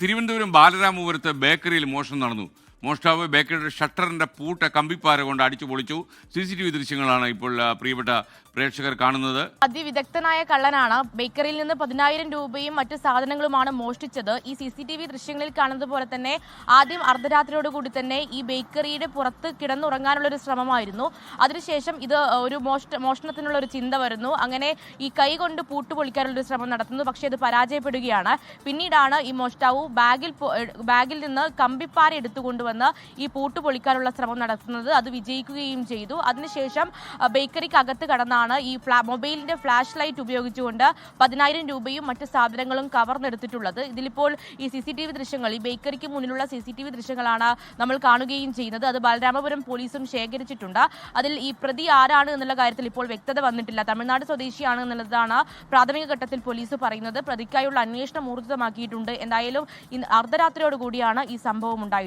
തിരുവനന്തപുരം ബാലരാമപുരത്ത് ബേക്കറിയിൽ മോഷണം നടന്നു. മോഷ്ടാവ് ബേക്കറിയുടെ ഷട്ടറിന്റെ പൂട്ട് കമ്പിപ്പാര കൊണ്ട് അടിച്ചു പൊളിച്ചു. CCTV ദൃശ്യങ്ങളാണ് ഇപ്പോൾ പ്രിയപ്പെട്ട പ്രേക്ഷകർ കാണുന്നത്. അതിവിദഗ്ധനായ കള്ളനാണ്. ബേക്കറിയിൽ നിന്ന് 10,000 രൂപയും മറ്റു സാധനങ്ങളുമാണ് മോഷ്ടിച്ചത്. ഈ CCTV ദൃശ്യങ്ങളിൽ കാണുന്നത് പോലെ തന്നെ ആദ്യം അർദ്ധരാത്രിയോടുകൂടി തന്നെ ഈ ബേക്കറിയുടെ പുറത്ത് കിടന്നുറങ്ങാനുള്ള ഒരു ശ്രമമായിരുന്നു. അതിനുശേഷം ഇത് ഒരു മോഷണത്തിനുള്ള ഒരു ചിന്ത വരുന്നു. അങ്ങനെ ഈ കൈ കൊണ്ട് പൂട്ട് പൊളിക്കാനുള്ള ഒരു ശ്രമം നടത്തുന്നു. പക്ഷേ ഇത് പരാജയപ്പെടുകയാണ്. പിന്നീടാണ് ഈ മോഷ്ടാവ് ബാഗിൽ നിന്ന് കമ്പിപ്പാര എടുത്തുകൊണ്ടുവന്ന് ഈ പൂട്ട് പൊളിക്കാനുള്ള ശ്രമം നടത്തുന്നത്. അത് വിജയിക്കുകയും ചെയ്തു. അതിനുശേഷം ബേക്കറിക്ക് അകത്ത് കടന്നാണ് ഈ മൊബൈലിന്റെ ഫ്ലാഷ് ലൈറ്റ് ഉപയോഗിച്ചുകൊണ്ട് 10,000 രൂപയും മറ്റ് സാധനങ്ങളും കവർന്നെടുത്തിട്ടുള്ളത്. ഇതിലിപ്പോൾ ഈ CCTV ദൃശ്യങ്ങൾ, ഈ ബേക്കറിക്ക് മുന്നിലുള്ള CCTV ദൃശ്യങ്ങളാണ് നമ്മൾ കാണുകയും ചെയ്യുന്നത്. അത് ബാലരാമപുരം പോലീസും ശേഖരിച്ചിട്ടുണ്ട്. അതിൽ ഈ പ്രതി ആരാണ് എന്നുള്ള കാര്യത്തിൽ ഇപ്പോൾ വ്യക്തത വന്നിട്ടില്ല. തമിഴ്നാട് സ്വദേശിയാണ് എന്നുള്ളതാണ് പ്രാഥമിക ഘട്ടത്തിൽ പോലീസ് പറയുന്നത്. പ്രതിക്കായുള്ള അന്വേഷണം ഊർജിതമാക്കിയിട്ടുണ്ട്. എന്തായാലും അർദ്ധരാത്രിയോടുകൂടിയാണ് ഈ സംഭവം ഉണ്ടായത്.